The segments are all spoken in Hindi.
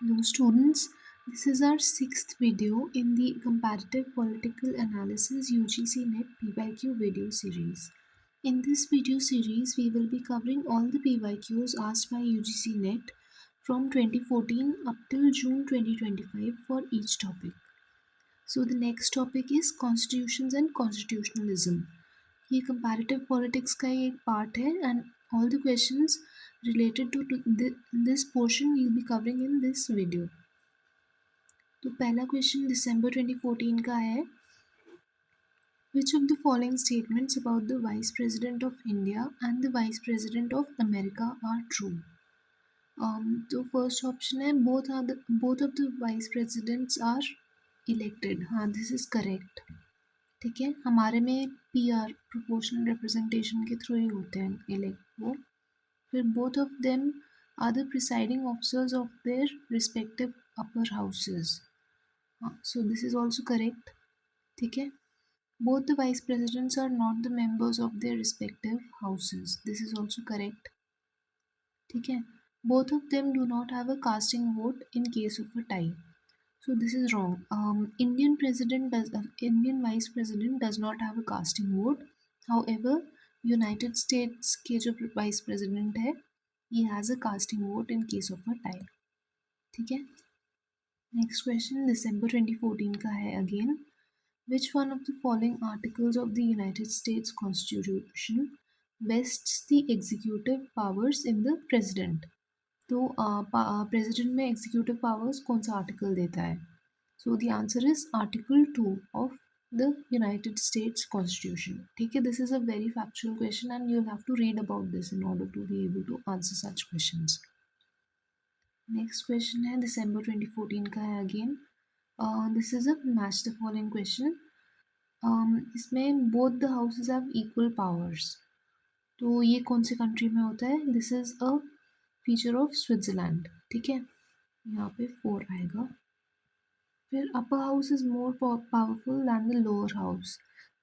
Hello students, this is our sixth video in the Comparative Political Analysis UGC NET PYQ video series. In this video series, we will be covering all the PYQs asked by UGC NET from 2014 up till June 2025 for each topic. So the next topic is Constitutions and Constitutionalism. ये comparative politics का ही एक part है and all the questions related to this portion we'll be covering in this video. तो पहला क्वेश्चन दिसंबर 2014 का है Which of the following statements about the Vice President of India and the Vice President of America are true? तो फर्स्ट ऑप्शन है both of the Vice Presidents are elected. हाँ, this is correct. ठीक है, हमारे में PR proportional representation के थ्रू ही होते हैं elect वो. फिर both of them are the presiding officers of their respective upper houses. So this is also correct. ठीक है. Both the vice presidents are not the members of their respective houses. This is also correct. ठीक है. Both of them do not have a casting vote in case of a tie. So this is wrong. Indian vice president does not have a casting vote. However, United States के जो vice president है, he has a casting vote in case of a tie. ठीक है. Next question December 2014 का है again. Which one of the following articles of the United States Constitution vests the executive powers in the president? तो president में executive powers कौन सा article देता है? So the answer is Article 2 of the United States Constitution. ठीक है, this is a very factual question and you'll have to read about this in order to be able to answer such questions. Next question है December 2014 का है again. This is a match the following question. इसमें both the houses have equal powers. तो ये कौन से कंट्री में होता है? This is a feature of Switzerland. ठीक है, यहाँ पे 4 आएगा. फिर upper house is more powerful than the lower house.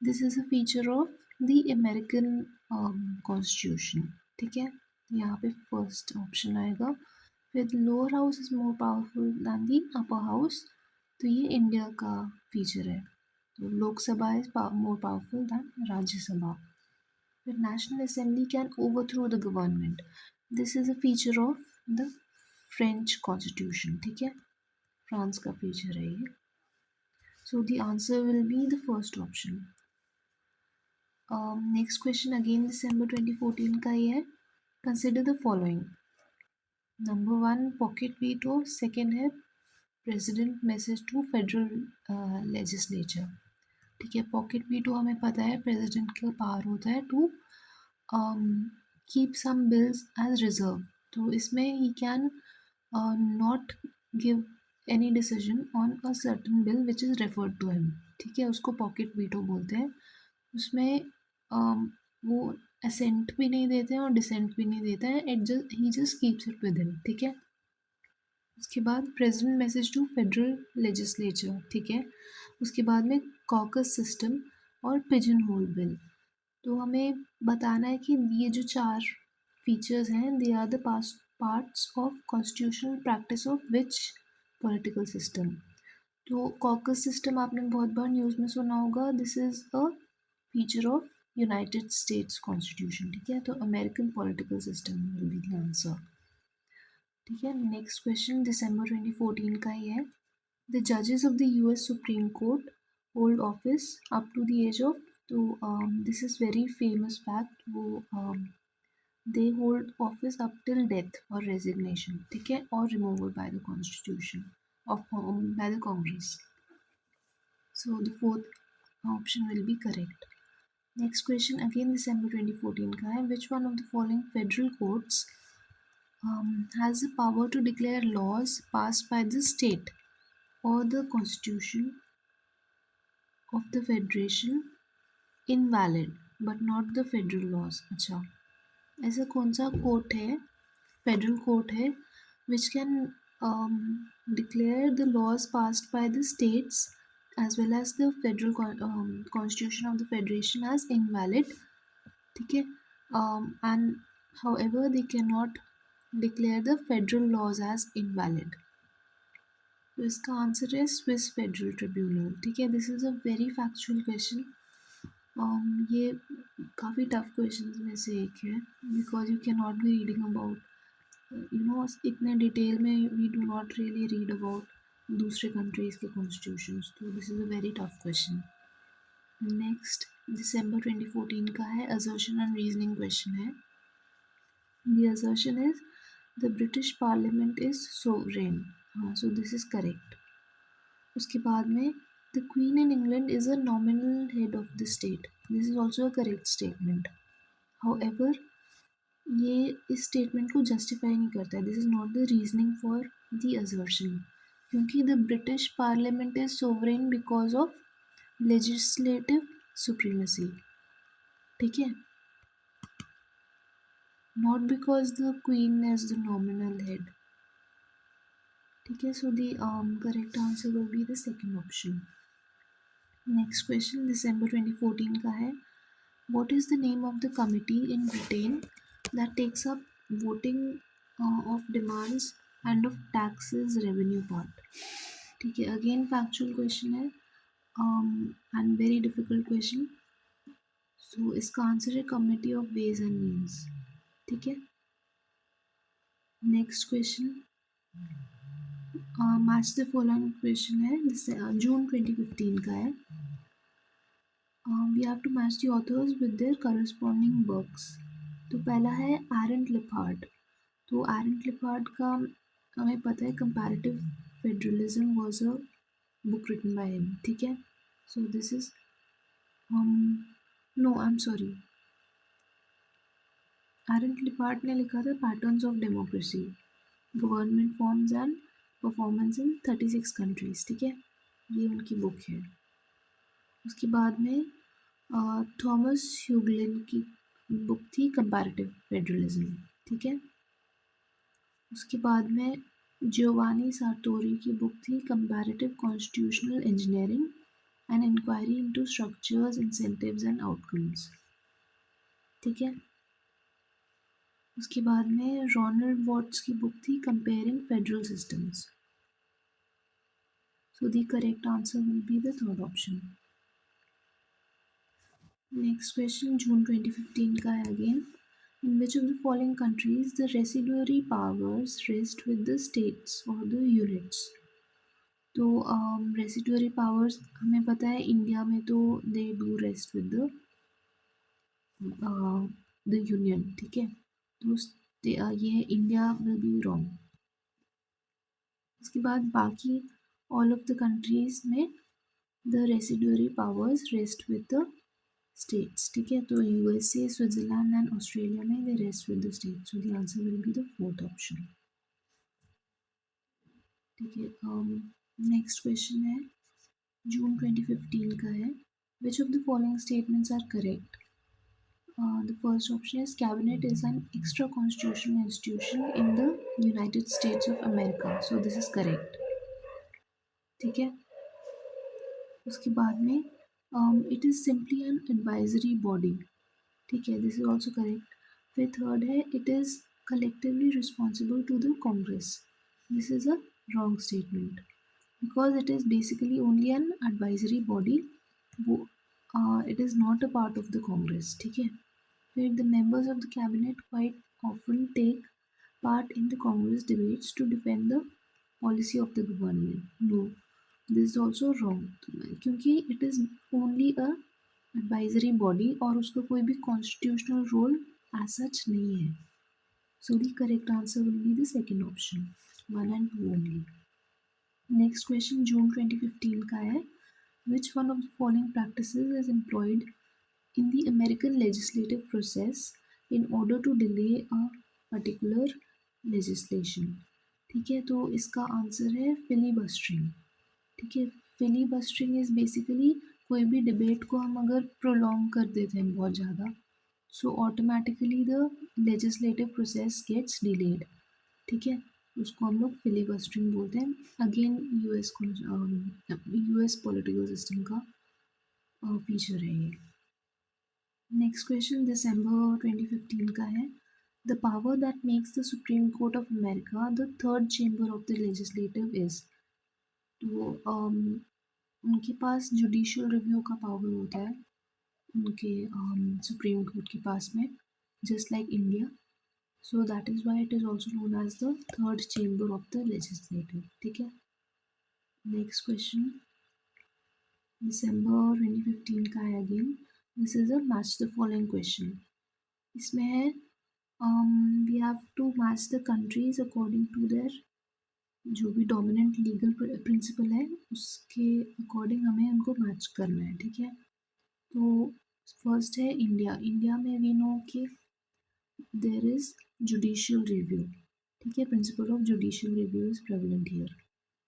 This is a feature of the American Constitution. ठीक है, यहाँ पे first option आएगा. फिर lower house is more powerful than the upper house. तो ये इंडिया का फीचर है. तो Lok Sabha is more powerful than Rajya Sabha. फिर national assembly can overthrow the government. This is a feature of the French constitution. ठीक है, फ्रांस का फीचर है ये. So the answer will be the first option. Next question again December 2014 का ही है. Consider the following. Number 1 pocket veto. Second है president message to federal legislature. ठीक है, पॉकेट वीटो हमें पता है प्रेसिडेंट का पावर होता है to keep some bills as reserve. तो इसमें ही can not give any decision on a certain bill which is referred to him. ठीक है, उसको पॉकेट वीटो बोलते हैं. उसमें वो असेंट भी नहीं देते हैं और डिसेंट भी नहीं देता है. He just keeps it with him. ठीक है. उसके बाद president message to federal legislature. ठीक है. उसके बाद में कॉकस सिस्टम और पिजन होल बिल. तो हमें बताना है कि ये जो 4 फीचर्स हैं they are the parts of constitutional practice of which political system. तो कॉकस सिस्टम आपने बहुत बार न्यूज़ में सुना होगा. This is a feature of United States constitution. ठीक है, तो American political system will be the answer. ठीक है. नेक्स्ट क्वेश्चन दिसंबर 2014 का ही है. द जजेस of the US supreme court hold office up to the age of. तो this is very famous fact. वो they hold office up till death और रेजिग्नेशन. ठीक है, और removal by the constitution of by the Congress. So the fourth option will be correct. Next question again December 2014 का है. Which one of the following federal courts has the power to declare laws passed by the state or the constitution of the federation invalid but not the federal laws? अच्छा, ऐसा कौन सा कोर्ट है, फेडरल कोर्ट है, which can declare the laws passed by the states as well as the federal constitution of the federation as invalid. ठीक है, and however they cannot declare the federal laws as invalid. तो इसका आंसर है स्विस फेडरल ट्रिब्यूनल। ठीक है, this is a very factual question. ये काफ़ी टफ क्वेश्चन में से एक है, because you can not be reading about इतने डिटेल में we do not really read about दूसरे कंट्रीज़ के कॉन्स्टिट्यूशंस, तो this is a very tough question. Next December 2014 का है, असर्शन एंड रीजनिंग क्वेश्चन है। The assertion is the British parliament is sovereign. हाँ, सो दिस इज करेक्ट। उसके बाद में the queen in England is a nominal head of the state. This is also a correct statement. However ये इस स्टेटमेंट को जस्टिफाई नहीं करता है। This is not the reasoning for the assertion, क्योंकि the British parliament is sovereign because of legislative supremacy. ठीक है, not because the queen is the nominal head. ठीक है, so the correct answer will be the second option. Next question December 2014 का है, what is the name of the committee in Britain that takes up voting of demands and of taxes revenue part. ठीक है, अगेन फैक्चुअल क्वेश्चन है and very difficult question. So इसका आंसर है committee of ways and means. ठीक है, next question match the following question है, जिससे जून 2015 का है। We have to match the authors with their corresponding works. तो पहला है एरेंट लिपार्ड। तो एरेंट लिपार्ड का हमें पता है comparative federalism was a book written by him. ठीक है, so this is no I am sorry, Arend Lijphart ने लिखा था patterns of democracy, government forms and performance in 36 countries. ठीक है, ये उनकी बुक है। उसके बाद में थॉमस ह्यूगलिन की बुक थी कंपैरेटिव फेडरलिज्म। ठीक है, उसके बाद में जियोवानी सार्टोरी की बुक थी comparative constitutional engineering and inquiry into structures, incentives and outcomes. ठीक है, उसके बाद में रोनाल्ड वॉट्स की बुक थी comparing federal systems. So the correct answer will be the third option. Next question जून 2015 का है again, in which of the following countries the residuary powers rest with the states or the units। तो रेसिडुअरी पावर्स हमें पता है इंडिया में तो they do rest with the union. ठीक है, तो ये इंडिया विल बी रॉन्ग। उसके बाद बाकी ऑल ऑफ द कंट्रीज में the residuary powers rest with the states. ठीक है, तो यूएसए, स्विट्जरलैंड एंड ऑस्ट्रेलिया में they rest with the states. So the answer will be the fourth option. ठीक है, नेक्स्ट क्वेश्चन है जून 2015 का है, which of the following statements are correct. The first option is cabinet is an extra constitutional institution in the United States of America. So this is correct. ठीक है, उसके बाद में it is simply an advisory body. ठीक है, दिस इज ऑल्सो करेक्ट। फिर थर्ड है it is collectively responsible to the Congress. This is a wrong statement because it is basically only an advisory body, वो it is not a part of the Congress। ठीक है, फिर the members of the cabinet quite often take part in the Congress debates to defend the policy of the government। No, this is also wrong, क्योंकि it is only a advisory body और उसका कोई भी constitutional role as such नहीं है। So the correct answer will be the second option, 1 and 2 only। Next question जून 2015 का है, which one of the following practices is employed in the American legislative process in order to delay a particular legislation. ठीक है, तो इसका आंसर है फिलीबस्टरिंग। ठीक है, फिलीबस्टरिंग इज बेसिकली कोई भी डिबेट को हम अगर प्रोलॉन्ग कर देते हैं बहुत ज़्यादा, so automatically the legislative process gets delayed. ठीक है, उसको हम लोग फिलीबस्टरिंग बोलते हैं। अगेन यूएस पॉलिटिकल सिस्टम का फीचर है ये। नेक्स्ट क्वेश्चन दिसंबर 2015 का है, the power that makes the Supreme Court of America the third chamber of the legislative is. तो उनके पास जुडिशियल रिव्यू का पावर होता है उनके सुप्रीम कोर्ट के पास में, just like India. So that is Y it is also known as the third chamber of the legislative. ठीक है. नेक्स्ट क्वेश्चन दिसंबर 2015 का है again. This is a match the following question. इसमें है we have to match the countries according to their जो भी डोमिनेंट लीगल प्रिंसिपल है उसके अकॉर्डिंग हमें उनको मैच करना है. ठीक है. तो फर्स्ट है इंडिया. इंडिया में वी नो कि देयर इज जुडिशियल रिव्यू. ठीक है. Principle of judicial review is prevalent here.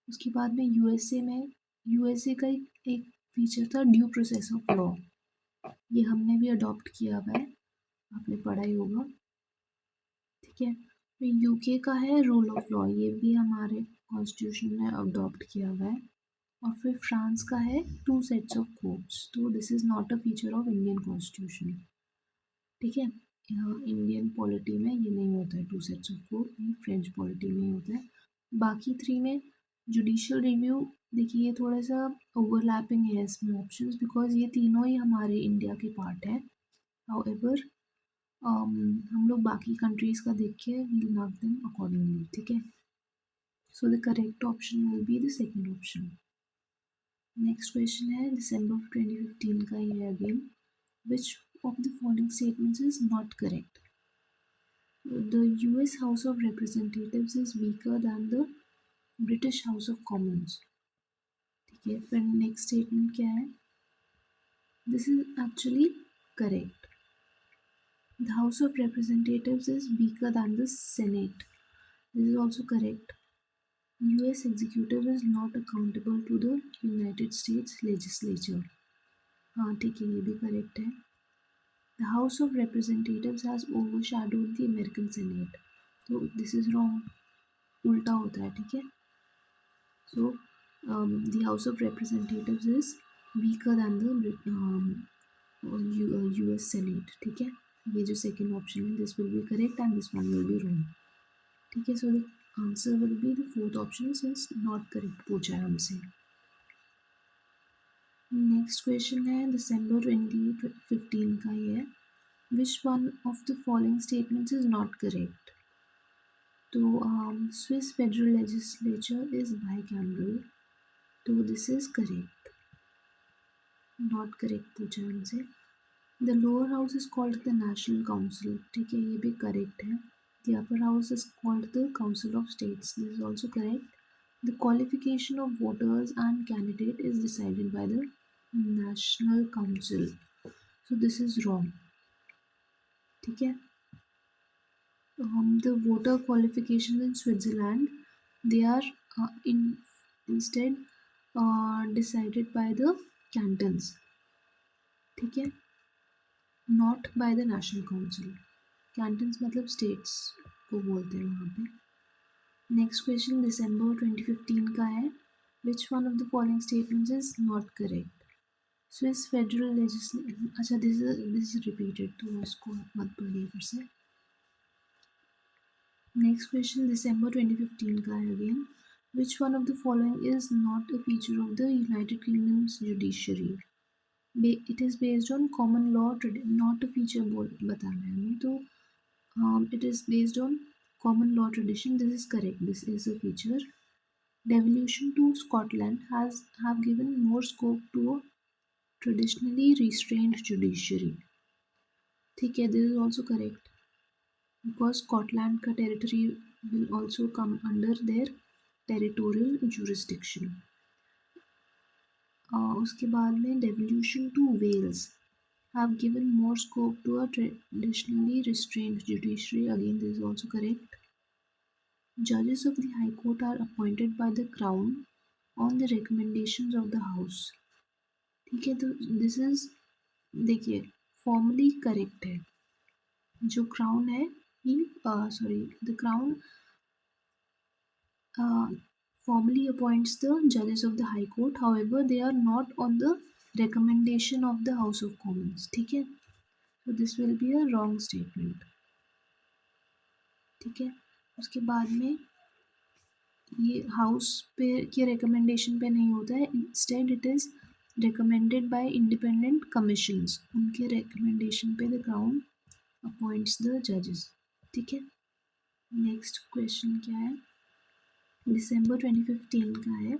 उसके बाद में यूएसए में यूएसए का एक फीचर था ड्यू प्रोसेस ऑफ लॉ. ये हमने भी अडॉप्ट किया हुआ है, आपने पढ़ा ही होगा. ठीक है. तो यूके का है रूल ऑफ लॉ. ये भी हमारे कॉन्स्टिट्यूशन में अडॉप्ट किया हुआ है. और फिर फ्रांस का है टू सेट्स ऑफ कोर्ट्स. तो this is not a feature of Indian constitution. ठीक है. इंडियन पॉलिटी में ये नहीं होता है टू सेट्स ऑफ कोर्ट, ये फ्रेंच पॉलिटी में ही होता है. बाकी थ्री में जुडिशियल रिव्यू, देखिए ये थोड़ा सा ओवरलैपिंग है इसमें ऑप्शंस, बिकॉज ये तीनों ही हमारे इंडिया के पार्ट है. हाउएवर हम लोग बाकी कंट्रीज़ का देख के वील मार्क देम अकॉर्डिंगली. ठीक है. So the correct option will be the second option. Next question है दिसंबर 2015 का ये again. Which of the following statements is not correct. The US House of Representatives is weaker than the British House of Commons. ठीक है. फिर नेक्स्ट स्टेटमेंट क्या है. This is actually correct. The House of Representatives is weaker than the Senate. This is also correct. US executive is not accountable to the United States legislature. हाँ ठीक है, ये भी करेक्ट है. The House of Representatives has overshadowed the American Senate. तो this is wrong. उल्टा होता है. ठीक है. So the House of Representatives is weaker than the US Senate. ठीक है. ये जो सेकेंड ऑप्शन है this will be correct and this one will be wrong. ठीक है. So the answer will be the fourth option since not correct पूछा है हमसे. नेक्स्ट क्वेश्चन है दिसंबर 2015 का ये है. Which one of the following statements is not correct. तो Swiss federal legislature is bicameral. तो this is correct. Not correct पूछा है हमसे. The lower house is called the national council. ठीक है, ये भी करेक्ट है. The upper house is called the council of states. This is also correct. The qualification of voters and candidate is decided by the national council. So this is wrong. ठीक है. The voter qualifications in Switzerland, they are instead decided by the cantons. ठीक है. Not by the national council. Cantons मतलब states को बोलते हैं वहाँ पे. Next question December 2015 का है. Which one of the following statements is not correct? Swiss federal legislation. अच्छा, this is repeated, तो इसको मत पढ़िए फिर से. Next question December 2015 का है again. Which one of the following is not a feature of the United Kingdom's judiciary? It is based on common law, not a feature बताना है हमें. तो it is based on common law tradition. This is correct. This is a feature. Devolution to Scotland have given more scope to a traditionally restrained judiciary. ठीक है, this is also correct. Because Scotland का territory will also come under their territorial jurisdiction. उसके बाद में devolution to Wales have given more scope to a traditionally restrained judiciary. Again, this is also correct. Judges of the High Court are appointed by the Crown on the recommendations of the House. ठीक है. तो this is, देखिए, formally correct है. जो Crown है the Crown formally appoints the judges of the High Court. However, they are not on the recommendation of the House of Commons. ठीक है. So this will be a wrong statement. ठीक है. उसके बाद में ये हाउस पे के रिकमेंडेशन पे नहीं होता है, instead it is recommended by independent commissions, उनके रिकमेंडेशन पे द क्राउन अपॉइंट्स द जजेस। ठीक है, नेक्स्ट क्वेश्चन क्या है, दिसंबर 2015 का है,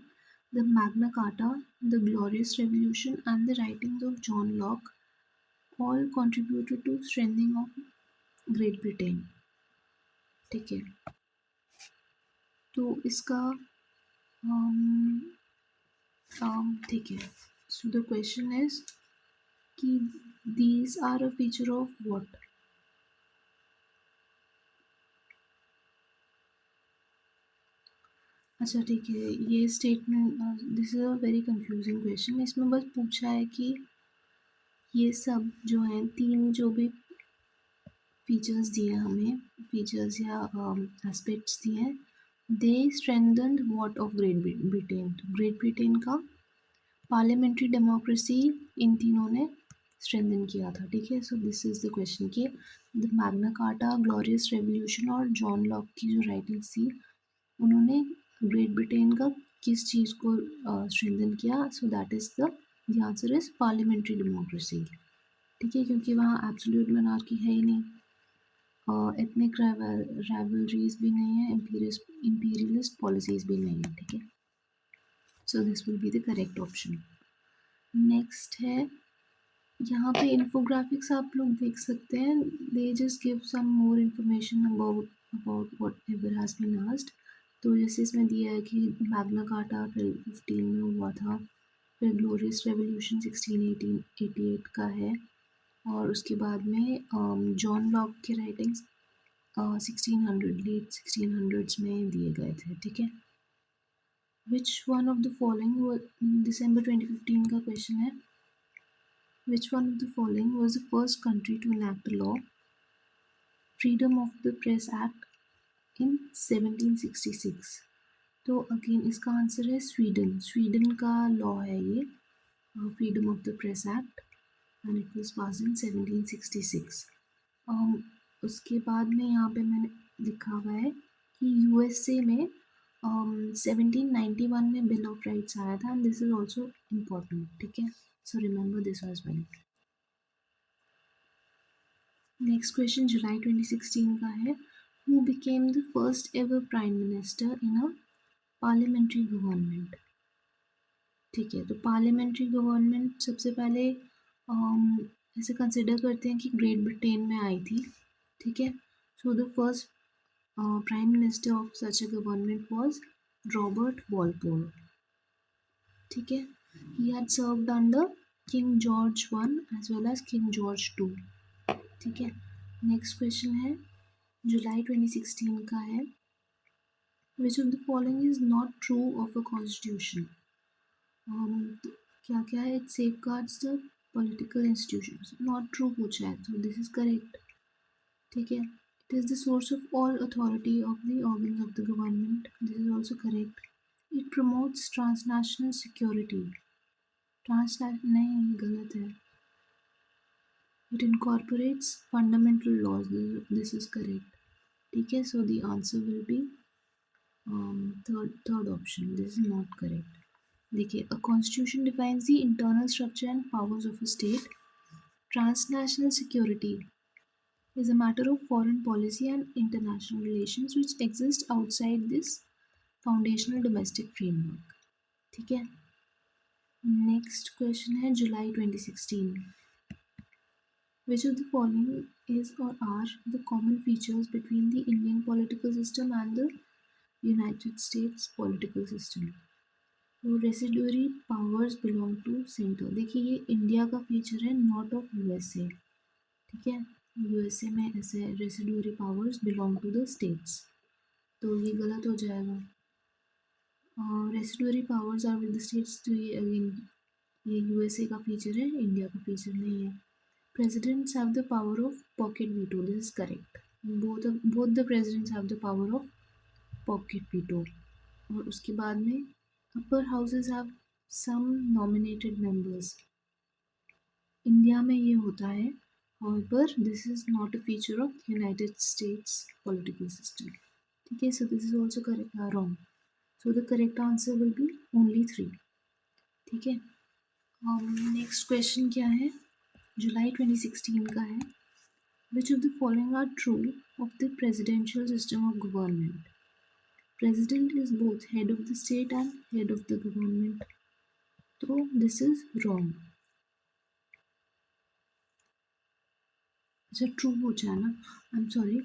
the Magna Carta, the Glorious Revolution and the writings of John Locke all contributed to strengthening of Great Britain. ठीक है, तो इसका ठीक है, सो द क्वेश्चन इज कि these are a feature of what. अच्छा ठीक है, ये statement, this is a very confusing question, इसमें बस पूछा है कि ये सब जो हैं तीन जो भी फीचर्स दिए हमें, फीचर्स या एस्पेक्ट्स दिए हैं, they strengthened what of Great Britain, तो ग्रेट ब्रिटेन का पार्लियामेंट्री डेमोक्रेसी इन तीनों ने स्ट्रेंथन किया था। ठीक है, so this is the question कि the Magna Carta, glorious revolution और जॉन लॉक की जो राइटिंग्स थी, उन्होंने ग्रेट ब्रिटेन का किस चीज़ को स्ट्रेंथन किया, सो that is the answer is parliamentary democracy. ठीक है, क्योंकि वहाँ एब्सोल्यूट मोनार्की है ही नहीं, एथनिक राइवलरीज भी नहीं है, इंपीरियलिस्ट पॉलिसीज भी नहीं है। ठीक है, so this will be the correct option. Next है, यहाँ पे इन्फोग्राफिक्स आप लोग देख सकते हैं, they just give some more information about about whatever has been asked. तो जैसे इसमें दिया है कि मैग्ना कार्टा 1215 में हुआ था, फिर ग्लोरियस रेवोल्यूशन 1688 का है, और उसके बाद में जॉन लॉक के राइटिंग्स 1600 लेट 1600s में दिए गए थे। ठीक है, which one of the following, December 2015 का क्वेश्चन है, which one of the following was the first country to enact the law Freedom of the Press Act in 1766? तो अगेन इसका आंसर है स्वीडन, स्वीडन का लॉ है ये, freedom of the press act, and it was passed in 1766। उसके बाद में यहाँ पे मैंने लिखा हुआ है कि यूएसए में 1791 में बिल ऑफ राइट्स आया था, and this is also important. ठीक है, so remember this as well. Next question July 2016 का है, who became the first ever prime minister in a parliamentary government. ठीक है, तो पार्लियामेंट्री गवर्नमेंट सबसे पहले ऐसे कंसिडर करते हैं कि ग्रेट ब्रिटेन में आई थी। ठीक है, so the first prime minister of such a government was Robert Walpole. ठीक है, he had served under King George one as well as King George two. ठीक है, नेक्स्ट क्वेश्चन है जुलाई 2016 का है, which of the following is not true of a constitution. क्या क्या है, it safeguards the political institutions, not true पूछा है, तो दिस इज करेक्ट। ठीक है, it is the source of all authority of the organs of the government, this is also correct. It promotes transnational security, transnational नहीं, गलत है। It incorporates fundamental laws, this is correct. ठीक है, so the answer will be third option, this is not correct। देखिए, a constitution defines the internal structure and powers of a state. Transnational security is a matter of foreign policy and international relations which exist outside this foundational domestic framework। ठीक है, नेक्स्ट क्वेश्चन है जुलाई 2016, which of the following is or are the common features between the Indian political system and the United States political system? तो residuary powers belong to centre, देखिए ये इंडिया का फीचर है, नॉट ऑफ यूएसए। ठीक है, यूएसए में ऐसे residuary powers belong to the states, तो ये गलत हो जाएगा। Residuary powers are with the states, तो ये अगेन ये यूएसए का फीचर है, इंडिया का फीचर नहीं है। Presidents have the power of pocket veto, this is correct, both the presidents have the power of pocket veto. और उसके बाद में upper houses have some nominated members, India में ये होता है, however this is not a feature of United States political system। ठीक है, so this is also correct, wrong। So the correct answer will be only 3. ठीक है. Next question क्या है? जुलाई 2016 का है. Which of the following are true of the presidential system of government? President is both head of the state and head of the government. So this is wrong. अच्छा true पूछा है ना? I'm sorry.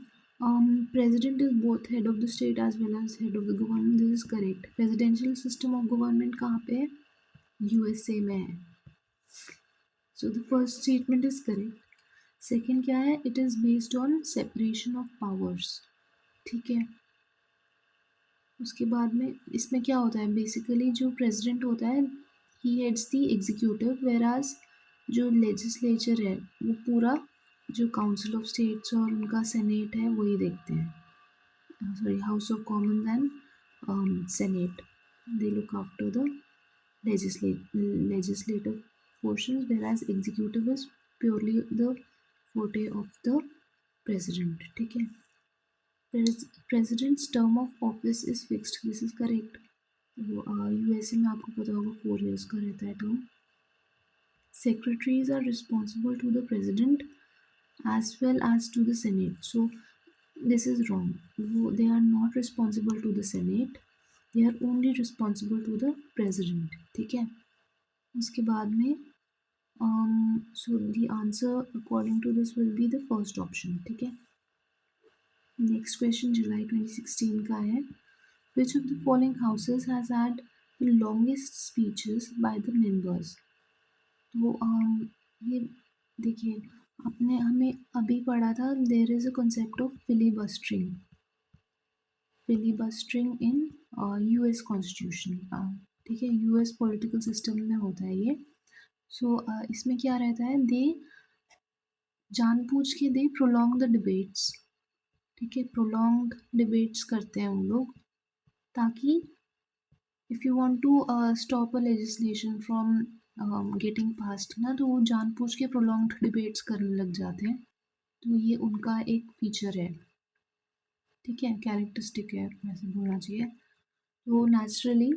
President is both head of the state as well as head of the government. This is correct. Presidential system of government कहाँ पे है? USA में है. So the first statement is correct. Second क्या है? It is based on separation of powers. ठीक है. उसके बाद में इसमें क्या होता है? बेसिकली जो प्रेसिडेंट होता है ही हेड्स द एग्जीक्यूटिव, वेराज जो लेजिस्लेचर है वो पूरा जो काउंसिल ऑफ स्टेट्स और उनका सेनेट है वही देखते हैं. Sorry, house of Commons and senate, they look after the legislative portions, whereas executive is purely the forte of the president. ठीक है. President's term of office is fixed. This is correct. USA में आपको पता होगा 4 years का रहता है term. Secretaries are responsible to the president as well as to the senate. So this is wrong. They are not responsible to the senate. They are only responsible to the president. ठीक है. उसके बाद में so the answer according to this will be the first option. ठीक है. नेक्स्ट क्वेश्चन जुलाई 2016 का है. Which of the following houses has had the longest speeches by the members? तो ये देखिए, आपने हमें अभी पढ़ा था there is a concept of filibustering in US Constitution. ठीक है, US पॉलिटिकल सिस्टम में होता है ये. सो इसमें क्या रहता है? दे जानबूझ के दे प्रोलॉन्ग द डिबेट्स. ठीक है, प्रोलॉन्ग डिबेट्स करते हैं वो लोग ताकि if you want to stop a legislation from getting passed ना, तो वो जानबूझ के प्रोलॉन्ग्ड डिबेट्स करने लग जाते हैं. तो ये उनका एक फीचर है. ठीक है, कैरेक्टरिस्टिक है वैसे बोलना चाहिए. तो नेचुरली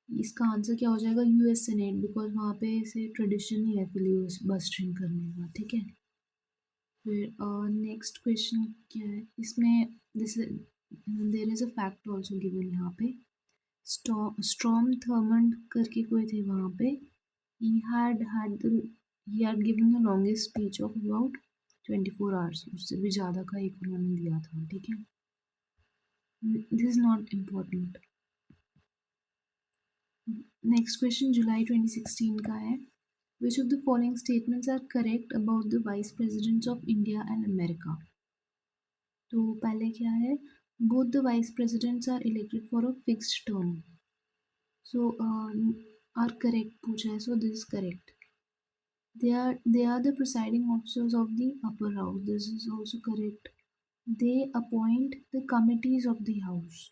इसका आंसर क्या हो जाएगा? यूएस सेनेट, बिकॉज वहाँ पे इसे ट्रेडिशन ही है फिलिबस्टरिंग करने का. ठीक है. फिर नेक्स्ट क्वेश्चन क्या है इसमें? This there is a fact also given यहाँ पे. स्टॉर्म थर्मंड करके कोई थे वहाँ पे. he had given the longest speech of about 24 hours. उससे भी ज़्यादा का एक उन्होंने दिया था. ठीक है. this is not important. Next question July 2016 का है. Which of the following statements are correct about the vice presidents of India and America? तो पहले क्या है? Both the vice presidents are elected for a fixed term. So are correct पूछा है. So this is correct. They are the presiding officers of the upper house. This is also correct. They appoint the committees of the house.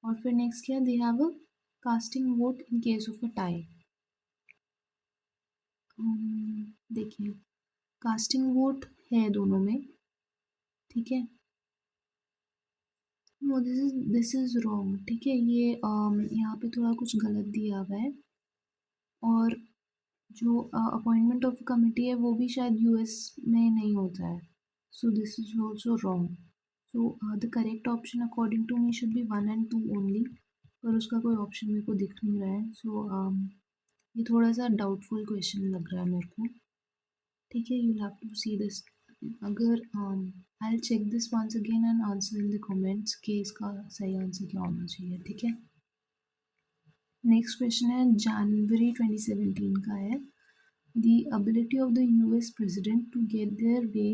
और फिर next क्या? They have a casting vote in case of a tie. देखिए, कास्टिंग वोट है दोनों में. ठीक है. No, this is wrong. ठीक है, ये यहाँ पे थोड़ा कुछ गलत दिया हुआ है. और जो अपॉइंटमेंट ऑफ कमिटी है वो भी शायद यूएस में नहीं होता है. So this is also wrong. So the correct option according to me should be 1 and 2 only. पर उसका कोई ऑप्शन मेरे को दिख नहीं रहा है. सो ये थोड़ा सा डाउटफुल क्वेश्चन लग रहा है मेरे को. ठीक है, you have to see this. अगर I will check this once again and answer in the comments कि इसका सही आंसर क्या होना चाहिए. ठीक है. नेक्स्ट क्वेश्चन है जनवरी 2017 का है. The ability of the US president to get their way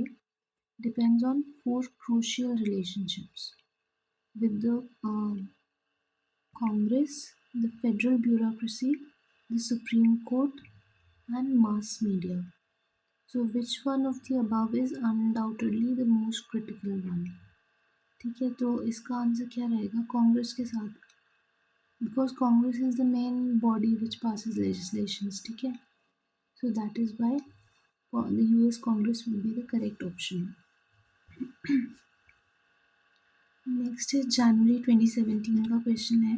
depends on 4 crucial relationships with the Congress, the federal bureaucracy, the Supreme Court, and mass media. So which one of the above is undoubtedly the most critical one? ठीक है, तो इसका आंसर क्या रहेगा? कांग्रेस के साथ, because Congress is the main body which passes legislations. ठीक है. So that is why the US Congress will be the correct option. Next है जनवरी 2017 का क्वेश्चन है.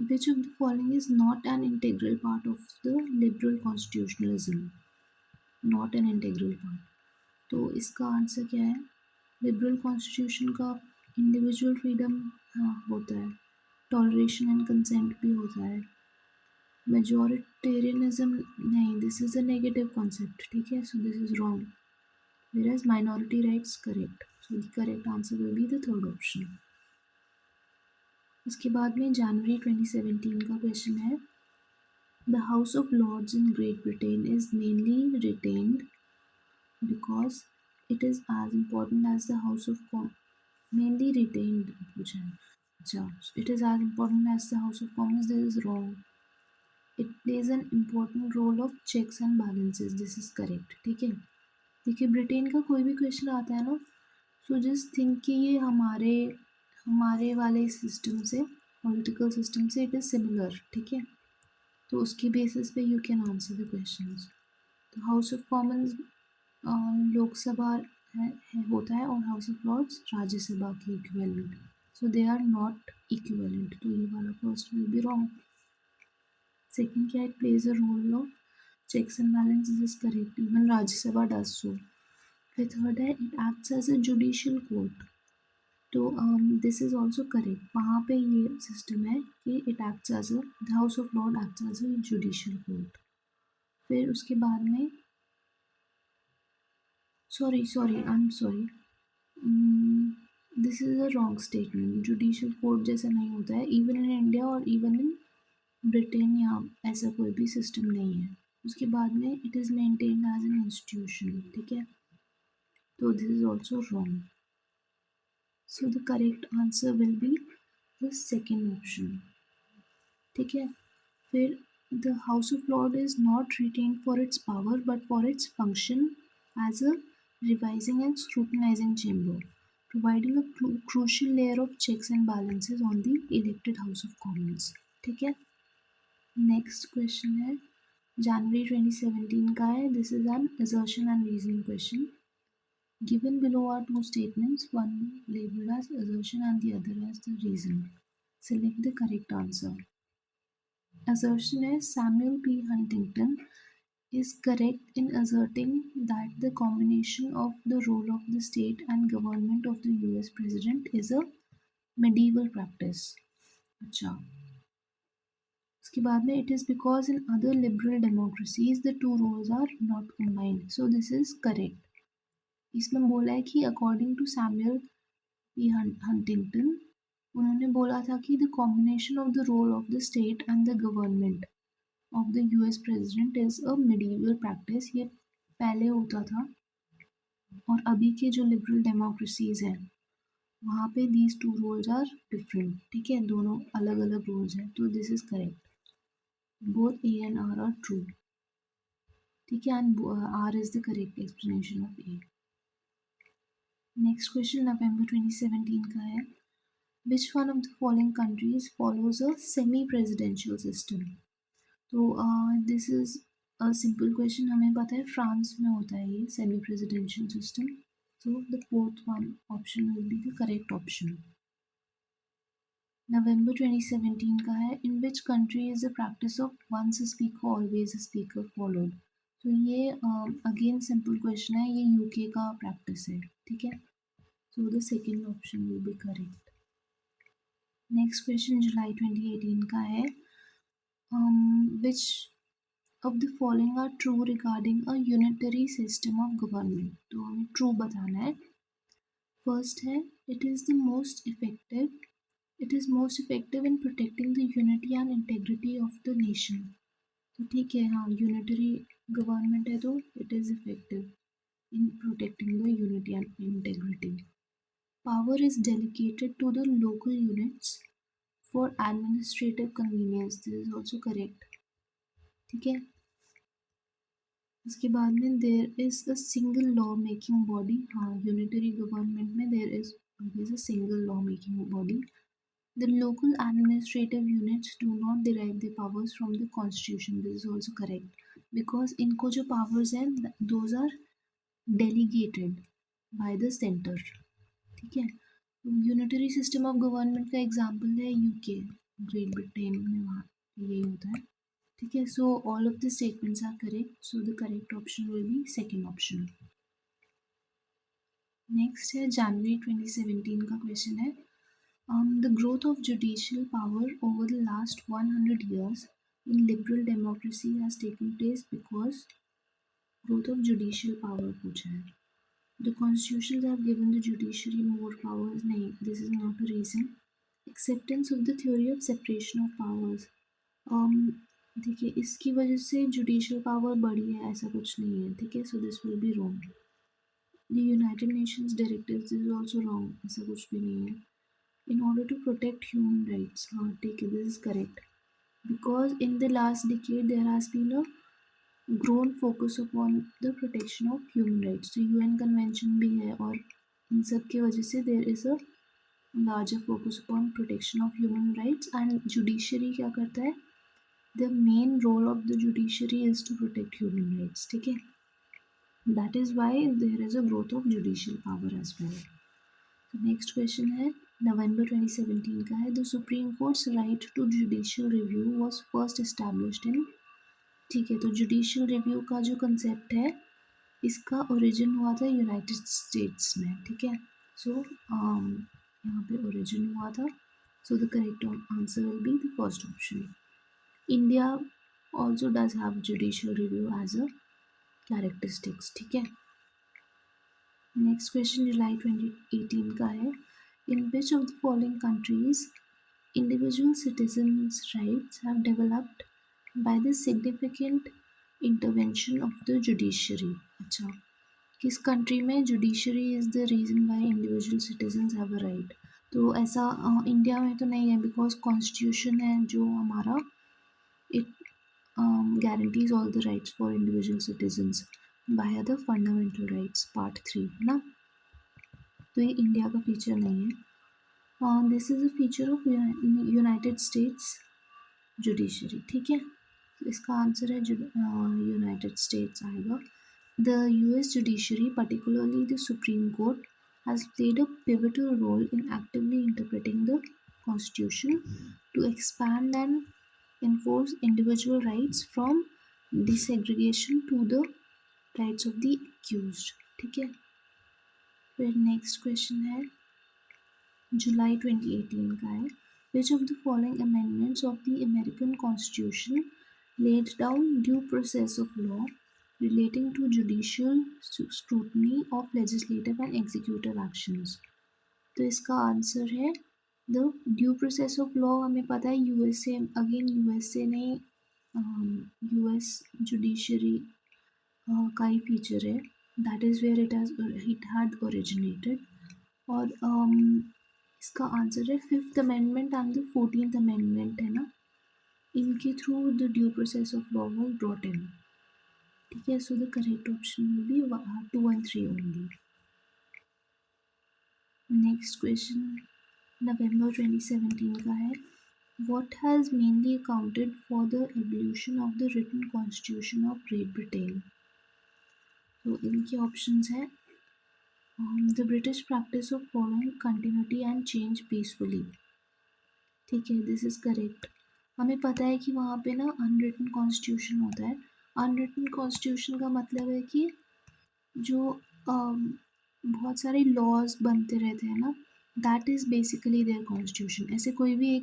Which of the following is not an integral part of the liberal constitutionalism? Not an integral part. तो इसका आंसर क्या है? लिबरल कॉन्स्टिट्यूशन का इंडिविजुअल फ्रीडम हाँ होता है, टॉलरेशन एंड कंसेंट भी होता है, मेजोरिटेरियनिज्म नहीं, this is a negative concept, ठीक है, so this is wrong, whereas minority rights correct, so the correct answer will be the third option. उसके बाद में जनवरी 2017 का क्वेश्चन है, the house of Lords in Great Britain is mainly retained because it is as important as the house of mainly retained पूछा है, अच्छा, it is as important as the house of commons, this is wrong, it plays an important role of checks and balances, this is correct, ठीक है। देखिए ब्रिटेन का कोई भी क्वेश्चन आता है ना, सो जस्ट थिंक कि ये हमारे हमारे वाले सिस्टम से, पॉलिटिकल सिस्टम से इट इज़ सिमिलर, ठीक है, तो उसकी बेसिस पे you can answer the questions. तो हाउस ऑफ कॉमन्स लोकसभा होता है और हाउस ऑफ लॉर्ड्स राज्यसभा के equivalent, so they are not equivalent, तो ये वाला first will be wrong. Second क्या, it plays a role of checks and balances is correct, even Rajya Sabha does so. फिर थर्ड है, it acts as a judicial court, तो दिस इज ऑल्सो करेक्ट, वहाँ पे ये सिस्टम है कि it acts as a, the house of Lord acts as a judicial court. फिर उसके बाद में sorry I am sorry, this is a wrong statement, judicial court जैसा नहीं होता है, इवन इन इंडिया और इवन इन ब्रिटेन यहाँ ऐसा कोई भी सिस्टम नहीं है। उसके बाद में it is maintained as an institution, ठीक है, तो this is also wrong, so the correct answer will be the second option, ठीक है। फिर the house of Lord is not retained for its power but for its function as a revising and scrutinizing chamber, providing a crucial layer of checks and balances on the elected House of Commons, ठीक है। नेक्स्ट क्वेश्चन है जनवरी 2017 का है, this is an assertion and reasoning question. Given below are two statements, one labeled as assertion and the other as the reason. Select the correct answer. Assertion is Samuel P. Huntington is correct in asserting that the combination of the role of the state and government of the US president is a medieval practice. अच्छा, उसके बाद में it is because in other liberal democracies the two roles are not combined. So this is correct. इसमें बोला है कि according to Samuel P. Huntington, उन्होंने बोला था कि the combination of the role of the state and the government of the US president is a medieval practice. ये पहले होता था और अभी के जो लिबरल डेमोक्रेसीज हैं वहाँ पे these two roles are different, ठीक है, दोनों अलग अलग रोल्स हैं, तो this is correct, both A and R are true, ठीक है, and R is the correct explanation of A. Next question November 2017 का है, which one of the following countries follows a semi presidential system, तो this is a simple question, हमें पता है फ्रांस में होता है ये semi presidential system, so the fourth one option will be the correct option. November 2017 का है, in which country is the practice of once a speaker always a speaker followed, तो ये अगेन सिंपल क्वेश्चन है, ये यूके का प्रैक्टिस है, ठीक है, so the second option will be correct. Next question July 2018 का है, which of the following are true regarding a unitary system of government, तो हमें ट्रू बताना है। फर्स्ट है, it is most effective in protecting the unity and integrity of the nation, तो ठीक है, हाँ यूनिटरी गवर्नमेंट है तो it is effective in protecting the unity and integrity. Power is delegated to the local units for administrative convenience, this is also correct, ठीक है। उसके बाद में there is a single law making body, हाँ यूनिटरी गवर्नमेंट में there is a single law making body. The local administrative units do not derive the powers from the constitution, this is also correct, because इनको जो पावर्स हैं those are delegated by the centre, ठीक है। यूनिटरी सिस्टम ऑफ गवर्नमेंट का एग्जाम्पल है यूके, ग्रेट ब्रिटेन में वहाँ यही होता है। ठीक है, so all of the statements are correct, so the correct option will be second option. Next है जनवरी 2017 का क्वेश्चन है, the growth of judicial power over the last 100 years in liberal democracy has taken place because growth of judicial power पूछा है। The constitutions have given the judiciary more powers, नहीं, this is not a reason. Acceptance of the theory of separation of powers, um, देखिए इसकी वजह से जुडिशियल पावर बढ़ी है ऐसा कुछ नहीं है, ठीक है, so this will be wrong. The United Nations directives is also wrong, ऐसा कुछ भी नहीं है। In order to protect human rights, हाँ ठीक है, this is correct. Because in the last decade there has been a grown focus upon the protection of human rights. तो UN convention भी है और इन सब की वजह से there is a larger focus upon protection of human rights, and judiciary क्या करता है? The main role of the judiciary is to protect human rights, ठीक है? That is why there is a growth of judicial power as well. Next question है नवंबर 2017 का है, the Supreme Court's right to judicial review was first established in, ठीक है, तो जुडिशियल रिव्यू का जो कंसेप्ट है इसका ओरिजिन हुआ था यूनाइटेड स्टेट्स में, ठीक है, सो यहाँ पे ओरिजिन हुआ था, so the correct answer will be the first option. India also does have judicial review as a characteristics, ठीक है। नेक्स्ट क्वेश्चन जुलाई 2018 का है, in which of the following countries individual citizens' rights have developed by the significant intervention of the judiciary. अच्छा, किस कंट्री में judiciary is the reason why individual citizens have a right? तो ऐसा इंडिया में तो नहीं है, बिकॉज कॉन्स्टिट्यूशन है जो हमारा, it guarantees all the rights for individual citizens via the fundamental rights part 3, है ना, तो ये इंडिया का फीचर नहीं है। This is a feature of United states judiciary, ठीक है, तो इसका आंसर है यूनाइटेड स्टेट्स आएगा। The US judiciary, particularly the Supreme Court, has played a pivotal role in actively interpreting the Constitution to expand and enforce individual rights from desegregation to the rights of the accused, ठीक है। फिर नेक्स्ट क्वेश्चन है जुलाई 2018 का है, which of the following amendments of the American Constitution laid down due process of law relating to judicial scrutiny of legislative and executive actions? तो इसका आंसर है the due process of law, हमें पता है यूएसए, अगेन यूएसए ने यूएस जुडिशरी का ही फीचर है, that is where it had originated, और इसका आंसर है fifth amendment and the 14th amendment, है ना, इनके through the due process of law was brought in, ठीक है, so the correct option will be 2 and 3 only. Next question November 2017 का है, what has mainly accounted for the evolution of the written constitution of Great Britain? तो इनके ऑप्शंस हैं the British practice of following continuity and change peacefully, ठीक है, दिस इज करेक्ट। हमें पता है कि वहाँ पे ना अनरिटन कॉन्स्टिट्यूशन होता है, अनरिटन कॉन्स्टिट्यूशन का मतलब है कि जो बहुत सारे लॉज बनते रहते हैं ना, that is basically their constitution. ऐसे कोई भी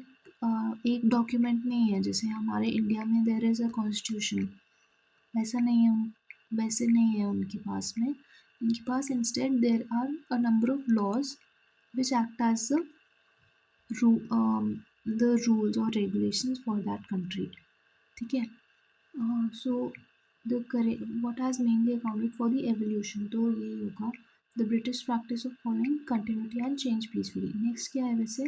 एक डॉक्यूमेंट नहीं है जैसे हमारे इंडिया में देयर इज़ अ कॉन्स्टिट्यूशन, वैसा नहीं है, वैसे नहीं है उनके पास में, उनके पास instead there are a number of laws which act as the rules or regulations for that country, ठीक है। So the correct what has mainly accounted for the evolution, तो ये होगा the British practice of following continuity and change peacefully। Next क्या है वैसे,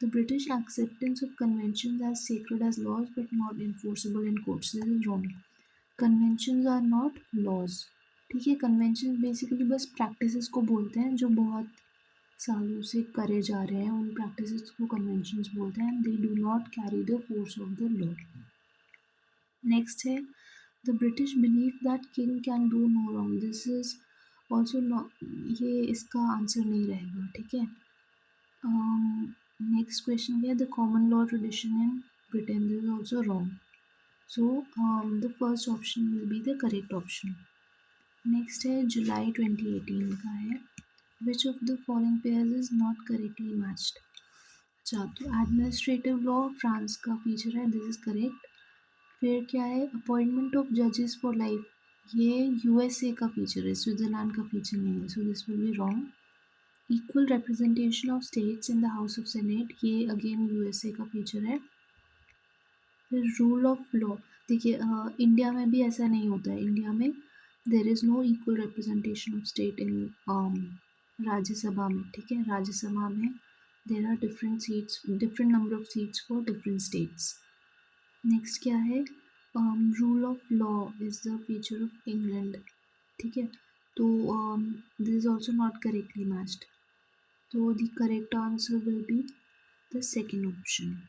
the British acceptance of conventions as sacred as laws but not enforceable in courts, this is wrong, conventions are not laws, ठीक है, conventions basically बस practices को बोलते हैं जो बहुत सालों से करे जा रहे हैं, उन प्रैक्टिसेस को कन्वेंशंस बोलते हैं, they do not carry the force of the law. Next है the British believe that king can do no wrong, this is also not, ये इसका आंसर नहीं रहेगा, ठीक है। नेक्स्ट क्वेश्चन क्या है, the common law tradition in Britain, this is also wrong. So the first option will be the correct option. Next है जुलाई 2018 का है. Which of the following pairs is not correctly matched? अच्छा, तो एडमिनिस्ट्रेटिव लॉ फ्रांस का फीचर है, दिस इज करेक्ट. फिर क्या है, अपॉइंटमेंट ऑफ जजेस फॉर लाइफ, ये यूएसए का फीचर है, स्विट्जरलैंड का फीचर नहीं है, so this will be wrong. Equal representation of states in the house of senate, ये अगेन यूएसए का फीचर है. फिर रूल ऑफ लॉ, देखिए इंडिया में भी ऐसा नहीं होता है. इंडिया में there is no equal representation of state in Rajya Sabha में. ठीक है, राज्यसभा में there are different seats, different number of seats for different states. Next क्या है, rule of law is the feature of England. ठीक है, तो this is also not correctly matched. तो the correct answer will be the second option.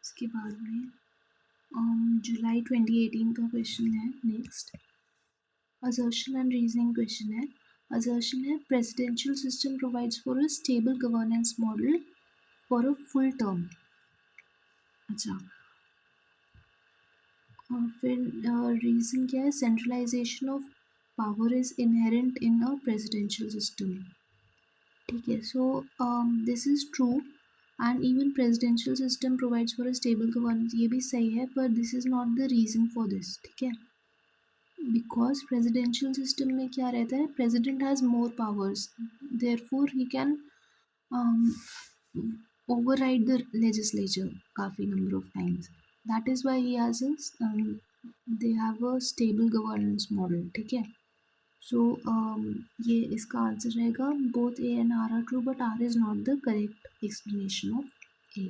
इसके बाद में जुलाई 2018 का क्वेश्चन है. Next assertion and reasoning question है. असर्शन है, presidential system provides for a stable governance model for a full term. अच्छा, और फिर रीजन क्या है, centralisation of power is inherent in a presidential system. ठीक है, so this is true and even presidential system provides for a stable governance, ये भी सही है, पर this is not the reason for this. ठीक है, बिकॉज प्रेसिडेंशियल सिस्टम में क्या रहता है, president has more powers, therefore he can override the legislature काफ़ी number of times. That is why he has a they have a stable governance model. ठीक है, so ये इसका आंसर रहेगा. both A and R are true, but R is not the correct explanation of A.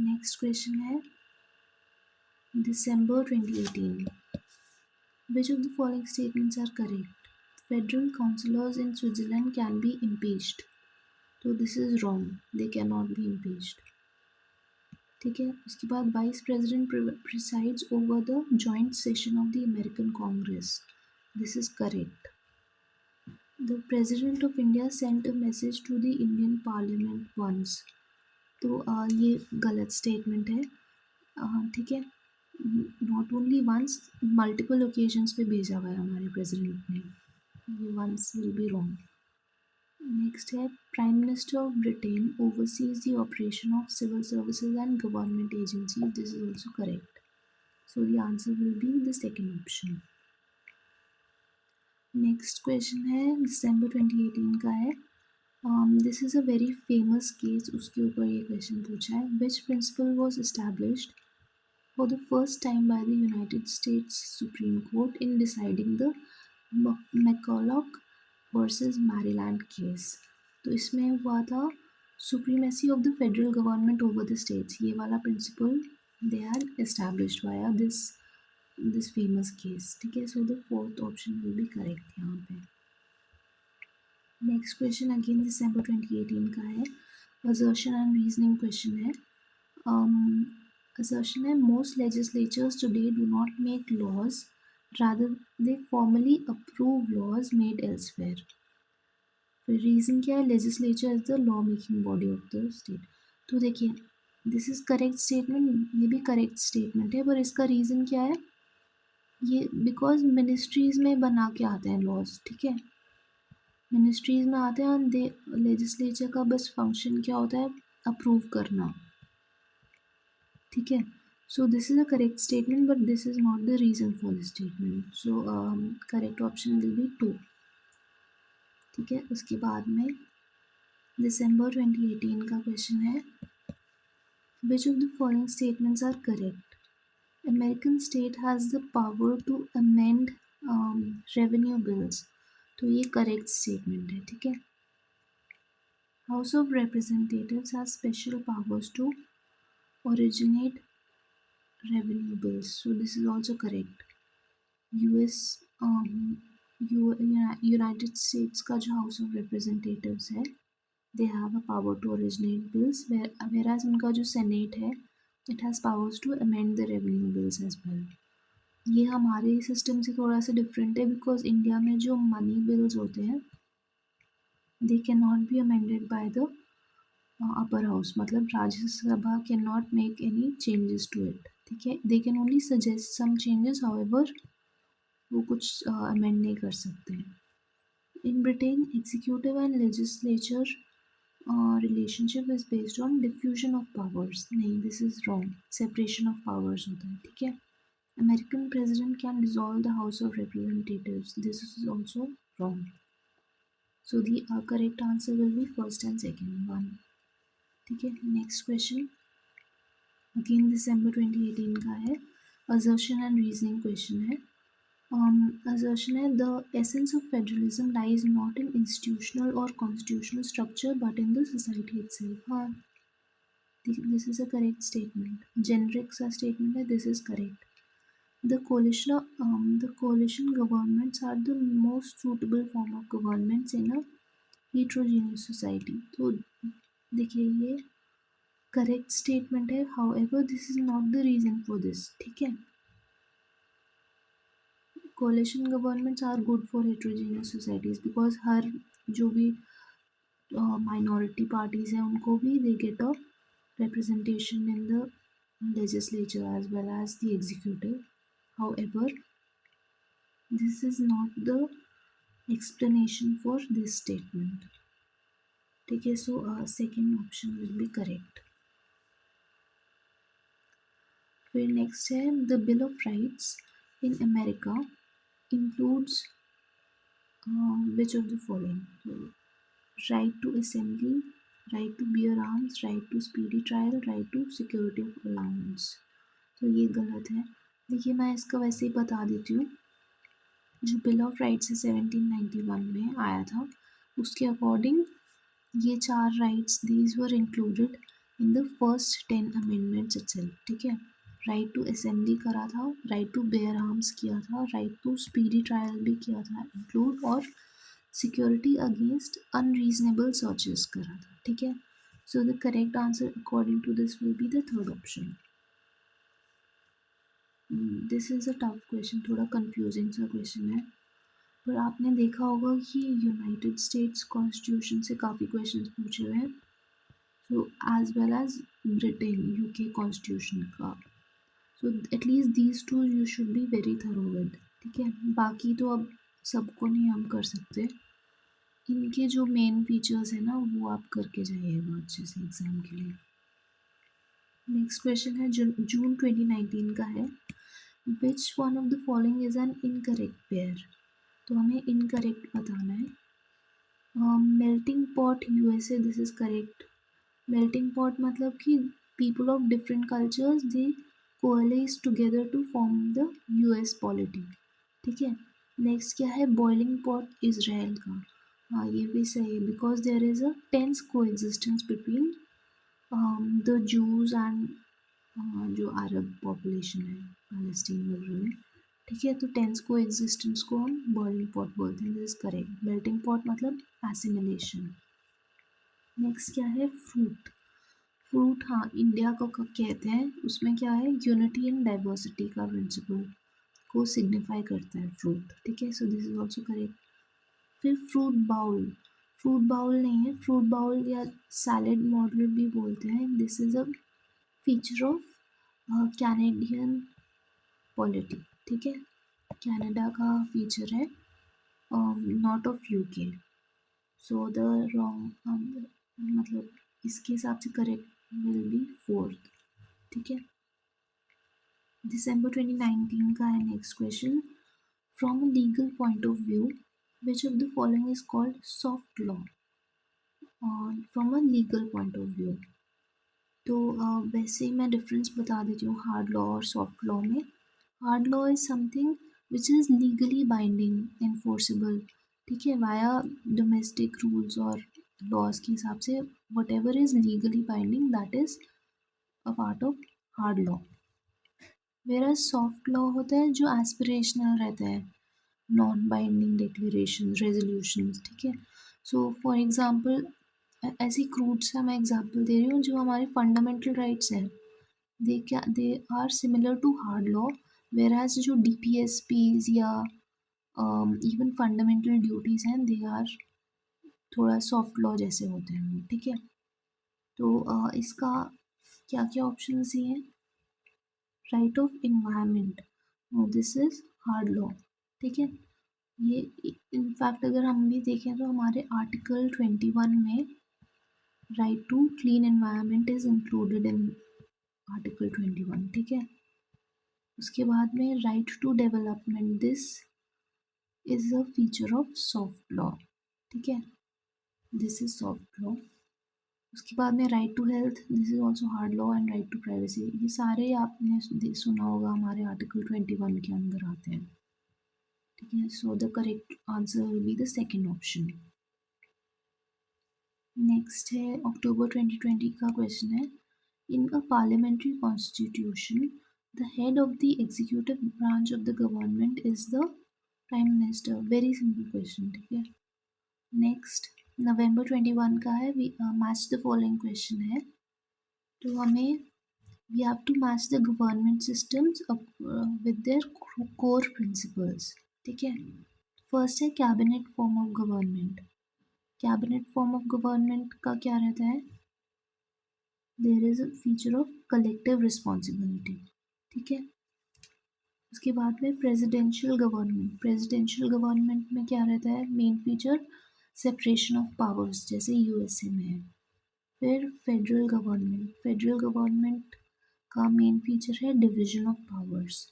Next question है December 2018. Which of the following statements are correct? Federal councillors in Switzerland can be impeached. तो this is wrong, they can not be impeached. ठीक है, उसके बाद vice president presides over the joint session of the American Congress, this is correct. The president of India sent a message to the Indian parliament once, तो ये गलत स्टेटमेंट है. ठीक है, not only once, multiple occasions पे भेजा हुआ है हमारे प्रेसिडेंट ने, ये once will be wrong. Next है, prime minister of Britain oversees the operation of civil services and government agencies, this is also correct. So the answer will be the second option. Next question है दिसंबर 2018 का है. This is a very famous case, उसके ऊपर ये क्वेश्चन पूछा है. Which principle was established for the first time by the United States Supreme Court in deciding the McCulloch versus Maryland case. तो इसमें हुआ था supremacy of the federal government over the states, ये वाला principle they had established via this famous case. ठीक है, so the fourth option will be correct यहाँ पे. नेक्स्ट क्वेश्चन अगेन दिसंबर 2018 का है. assertion and reasoning question है. Assertion है, most legislatures today do not make laws, rather they formally approve laws made elsewhere. फिर रीज़न क्या है, legislature is the law making body of the state. तो देखिए, दिस इज़ करेक्ट स्टेटमेंट, ये भी करेक्ट स्टेटमेंट है, पर इसका रीज़न क्या है, ये बिकॉज मिनिस्ट्रीज़ में बना के आते हैं लॉज. ठीक है, मिनिस्ट्रीज़ में आते हैं, दे लेजिस्लेचर का बस फंक्शन क्या होता है, अप्रूव करना. ठीक है, so this is a correct statement, but this is not the reason for this statement. So correct option will be 2. ठीक है, उसके बाद में दिसंबर 2018 का क्वेश्चन है. which of the following statements are correct? American state has the power to amend revenue bills. तो ये correct statement है. ठीक है, House of Representatives has special powers to originate revenue bills. So this is also correct. US united states का जो हाउस ऑफ रिप्रेजेंटेटिव्स है, they have a power to originate bills, whereas उनका जो सेनेट है It has powers to amend the revenue bills as well. ये हमारे सिस्टम से थोड़ा सा डिफरेंट है बिकॉज इंडिया में जो मनी बिल्स होते हैं they can not be amended by the upper house, मतलब Rajya Sabha can not make any changes to it, ठीक है. They can only suggest some changes, however वो कुछ अमेंड नहीं कर सकते हैं. In Britain executive and legislature relationship is based on diffusion of powers. नहीं, this is wrong. Separation of powers होता है, ठीक है. American president can dissolve the House of Representatives. This is also wrong. So the correct answer will be first and second one. Okay, next question. Again December 2018 का है. Assertion and reasoning question है. Assertion है, the essence of federalism lies not in institutional or constitutional structure but in the society itself. हाँ, this is a correct statement. Generic सा statement है. This is correct. The coalition governments are the most suitable form of governments in a heterogeneous society. तो देखिए ये करेक्ट स्टेटमेंट है. However this is not the reason for this, ठीक है. Coalition governments are good for heterogeneous societies because हर जो भी माइनॉरिटी पार्टीज हैं उनको भी they get a representation in the legislature as well as the executive. However, this is not the explanation for this statement. ठीक है, so second option will be correct. फिर next है, the Bill of Rights in America includes which of the following? So, right to assembly, right to bear arms, right to speedy trial, right to security of allowance. तो ये गलत है. देखिए मैं इसका वैसे ही बता देती हूँ. जो बिल ऑफ राइट्स है 1791 में आया था, उसके अकॉर्डिंग ये चार rights these were included in the first 10 amendments itself, ठीक है. राइट टू असेंबली करा था, राइट टू बेयर आर्म्स किया था, राइट टू स्पीडी ट्रायल भी किया था इंक्लूड, और सिक्योरिटी अगेंस्ट अनरीजनेबल सर्चेस करा था, ठीक है. So the correct answer according to this will be the third option. This is a tough question, थोड़ा कंफ्यूजिंग सा क्वेश्चन है, पर आपने देखा होगा कि यूनाइटेड स्टेट्स कॉन्स्टिट्यूशन से काफ़ी क्वेश्चंस पूछे हुए हैं, so as well as Britain UK constitution का. So at least these two you should be very thorough with, ठीक है. बाकी तो अब सबको नहीं हम कर सकते. इनके जो मेन फीचर्स हैं ना वो आप करके जाइएगा अच्छे से एग्ज़ाम के लिए. नेक्स्ट क्वेश्चन है जून 2019 का है. Which one of the following is an incorrect pair. तो हमें इनकरेक्ट बताना है. Melting pot USA, this is correct. Melting pot मतलब कि people of different cultures they coalesce together to form the US polity, ठीक है. नेक्स्ट क्या है, बॉइलिंग पॉट इजराइल का. हाँ ये भी सही है because there is a tense coexistence between the Jews and जो अरब पॉपुलेशन है पैलेस्टीन वगैरह में, ठीक है. तो टेंस को एग्जिस्टेंस को हम बॉइलिंग पॉट बोलते हैं, this is correct. Melting pot मतलब एसिमिलेशन. नेक्स्ट क्या है, फ्रूट. फ्रूट हाँ इंडिया को कहते हैं, उसमें क्या है, यूनिटी एंड डाइवर्सिटी का प्रिंसिपल को सिग्निफाई करता है फ्रूट, ठीक है. So this is also correct. फिर फ्रूट बाउल. फ्रूट बाउल नहीं है, फ्रूट बाउल या सैलेड मॉडल भी बोलते हैं. This is a feature of Canadian polity, ठीक है. कनाडा का फीचर है, not of UK. So the wrong मतलब इसके हिसाब से करेक्ट विल बी फोर्थ, ठीक है. दिसंबर 2019 का है next question. From a legal point of view which of the following is called soft law. From a legal point of view तो वैसे ही मैं डिफरेंस बता देती हूँ हार्ड लॉ और सॉफ्ट लॉ में. Hard law is something which is legally binding enforceable, ठीक है, वाया डोमेस्टिक रूल्स और लॉज के हिसाब से. What ever is legally binding that is a part of hard law. Where soft law होता है जो एस्पिरेशनल रहता है, नॉन बाइंडिंग डिक्लेरेशन रेजोल्यूशन, ठीक है. सो फॉर एग्जाम्पल ऐसी क्रूड से मैं एग्जांपल दे रही हूँ जो हमारे फंडामेंटल राइट्स हैं, they are similar to hard law, whereas जो DPSPs या इवन फंडामेंटल ड्यूटीज हैं दे आर थोड़ा सॉफ्ट लॉ जैसे होते हैं, ठीक है। तो इसका क्या क्या ऑप्शन ये हैं? Right of environment, this is hard law, ठीक है। ये इनफैक्ट अगर हम भी देखें तो हमारे आर्टिकल 21 में right to clean environment is included in article 21, ठीक है। उसके बाद में right to development, this is a feature of soft law, ठीक है, दिस इज सॉफ्ट लॉ। उसके बाद में right to health, this is also hard law, and right to privacy, ये सारे आपने सुना होगा हमारे आर्टिकल 21 के अंदर आते हैं, ठीक है। So the correct answer will be the second option. Next है अक्टूबर 2020 का क्वेश्चन है, in a parliamentary constitution the head of the executive branch of the government is the prime minister. Very simple question, ठीक है। नेक्स्ट नवंबर 21 का है, मैच द फॉलोइंग क्वेश्चन है। तो हमें we have to match the government systems with their core principles, ठीक है। फर्स्ट है cabinet form of government. Cabinet form of government का क्या रहता है? There is a feature of collective responsibility, ठीक है। उसके बाद में प्रेसिडेंशियल गवर्नमेंट, प्रेसिडेंशियल गवर्नमेंट में क्या रहता है? Main feature separation of powers, जैसे यूएसए में है। फिर फेडरल गवर्नमेंट, फेडरल गवर्नमेंट का मेन फीचर है division of powers.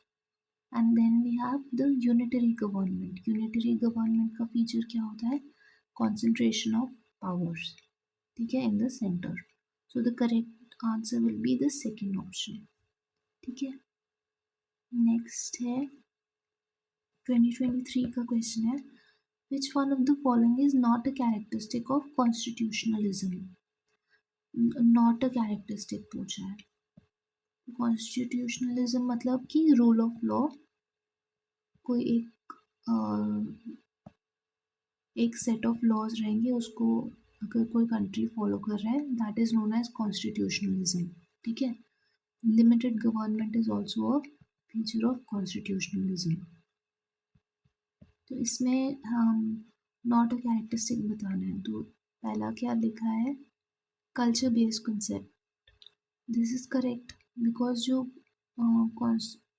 And then we have the unitary government, unitary government का फीचर क्या होता है? कॉन्सेंट्रेशन ऑफ पावर्स, ठीक है, in the centre. So the correct answer will be the second option, ठीक है। नेक्स्ट है 2023 का क्वेश्चन है, which one of the following is not a characteristic of constitutionalism. Not a characteristic पूछा है। कॉन्स्टिट्यूशनलिज्म मतलब कि रूल ऑफ लॉ, कोई एक सेट ऑफ लॉज रहेंगे, उसको अगर कोई कंट्री फॉलो कर रहा है, that is known as constitutionalism, ठीक है। Limited government is also a feature of constitutionalism. तो इसमें हम नॉट अ कैरेक्टरिस्टिक बताना है, तो पहला क्या लिखा है? Culture based concept, this is correct, because जो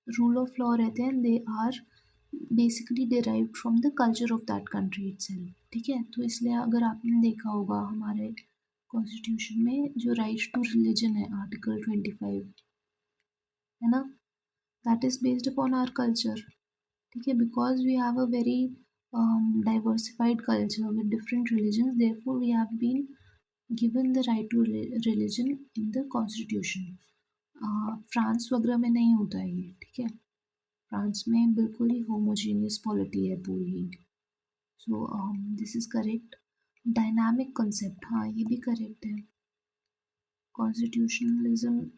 रूल ऑफ लॉ रहते हैं they are basically derived from the culture of that country itself, ठीक है। तो इसलिए अगर आपने देखा होगा हमारे कॉन्स्टिट्यूशन में जो राइट टू रिलीजन है आर्टिकल 25, है ना, that is based upon our culture, ठीक है। Because we have a very diversified culture with different religions, therefore we have been given the right to religion in the constitution. France वगैरह में नहीं होता है ये, ठीक है। फ्रांस में बिल्कुल ही होमोजीनियस पॉलिटी है पूरी। सो this is correct. Dynamic concept, हाँ ये भी करेक्ट है। Constitutionalism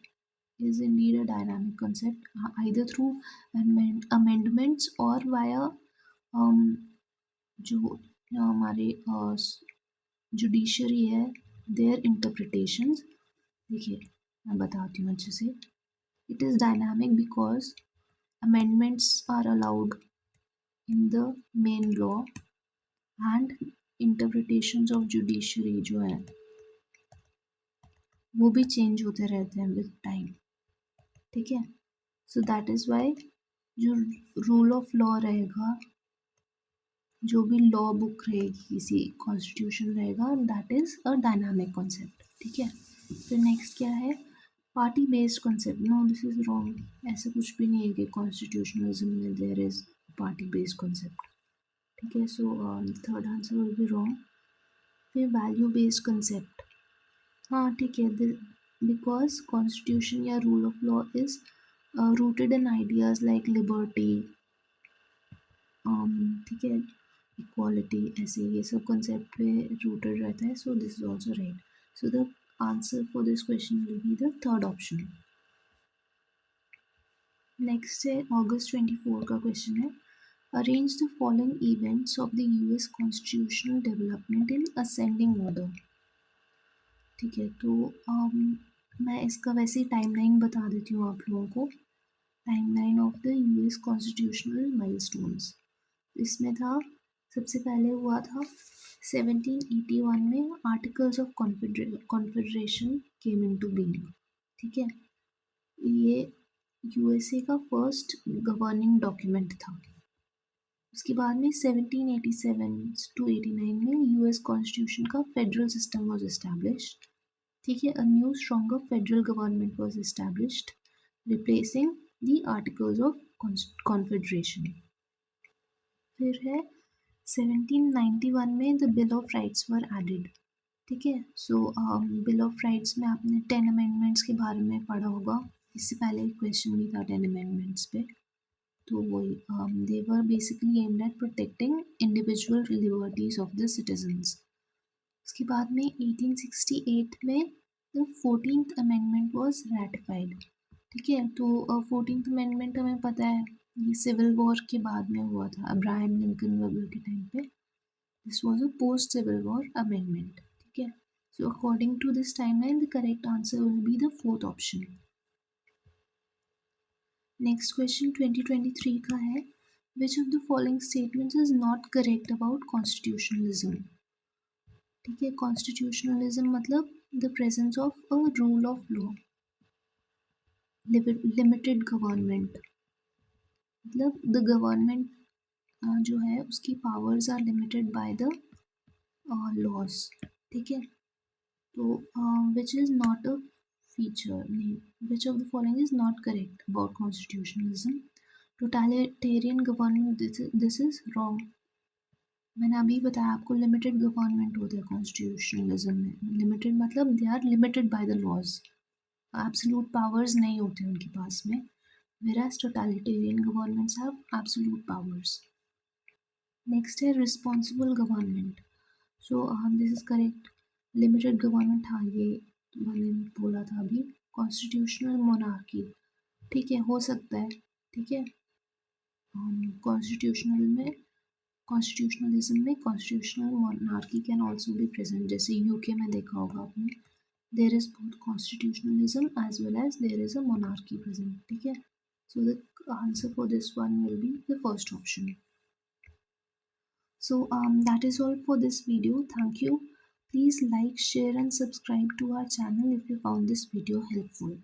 is indeed a dynamic concept, either through amendments or via जो हमारे जुडिशरी है देयर इंटरप्रिटेशंस। देखिए मैं बताती हूँ अच्छे से। It is dynamic because amendments are allowed in the main law and interpretations of judiciary जो है वो भी चेंज होते रहते हैं विद टाइम, ठीक है। सो दैट इज़ वाई जो रूल ऑफ लॉ रहेगा, जो भी लॉ बुक रहेगी, किसी कॉन्स्टिट्यूशन रहेगा, that is a dynamic concept, ठीक है। फिर नेक्स्ट क्या है? Party based concept, no this is wrong, ऐसा कुछ भी नहीं है कि कॉन्स्टिट्यूशनलिज्म में there is party based concept, ठीक है। So third answer will be wrong. फिर वैल्यू बेस्ड कॉन्सेप्ट, हाँ ठीक है, बिकॉज कॉन्स्टिट्यूशन या rule of law is rooted in ideas like liberty, ठीक है, इक्वालिटी, ऐसे ये सब कंसेप्ट पे रूटेड रहता है। So this is also right. So the answer for this question will be the third option. Next है अगस्त 24 का क्वेश्चन है, arrange the following events of the US constitutional development in ascending order, ठीक है। तो मैं इसका वैसे ही टाइमलाइन बता देती हूँ आप लोगों को। Timeline of the US constitutional milestones. इसमें था, सबसे पहले हुआ था 1781 में articles of confederation came into being. ठीक है, ये यूएसए का फर्स्ट गवर्निंग डॉक्यूमेंट था। उसके बाद में 1787 टू 89 में यूएस कॉन्स्टिट्यूशन का फेडरल सिस्टम वाज एस्टैब्लिश्ड। ठीक है, a new stronger federal government was established replacing the Articles of Confederation. फिर है 1791 में the Bill of Rights were added. ठीक है, सो बिल ऑफ राइट्स में आपने 10 अमेंडमेंट्स के बारे में पढ़ा होगा। इससे पहले एक क्वेश्चन भी था 10 अमेंडमेंट्स पे। तो वही, they were basically aimed at protecting individual liberties of the citizens. उसके बाद में 1868 में the 14th amendment was ratified. ठीक है, तो 14th अमेंडमेंट हमें पता है, ये सिविल वॉर के बाद में हुआ था, अब्राहम लिंकन वगैरह के टाइम पे। This was a post Civil War amendment. ठीक है, so according to this timeline the correct answer will be the fourth option. Next question 2023 का है, which of the following statements is not correct about constitutionalism. ठीक है, कॉन्स्टिट्यूशनलिज्म मतलब the presence of a rule of law, limited government, मतलब द गवर्नमेंट जो है उसकी powers are limited by the laws. ठीक है, तो which is not a feature, नहीं, विच of the following is not correct about constitutionalism. Totalitarian government, this is wrong. मैंने अभी बताया आपको, लिमिटेड गवर्नमेंट होता है कॉन्स्टिट्यूशनलिज्म में। लिमिटेड मतलब they are limited by the laws, absolute powers नहीं होते उनके पास में, whereas totalitarian governments have absolute powers. Next है responsible government. So this is correct. Limited government, हाँ ये मैंने बोला था अभी. Constitutional monarchy, ठीक है, हो सकता है. ठीक है, कॉन्स्टिट्यूशनल में, कॉन्स्टिट्यूशनलिज्म में constitutional monarchy can also be present, जैसे यूके में देखा होगा आपने, there is both constitutionalism as well as there is a monarchy present. ठीक है, so the answer for this one will be the first option. So that is all for this video. Thank you. Please like, share and subscribe to our channel if you found this video helpful.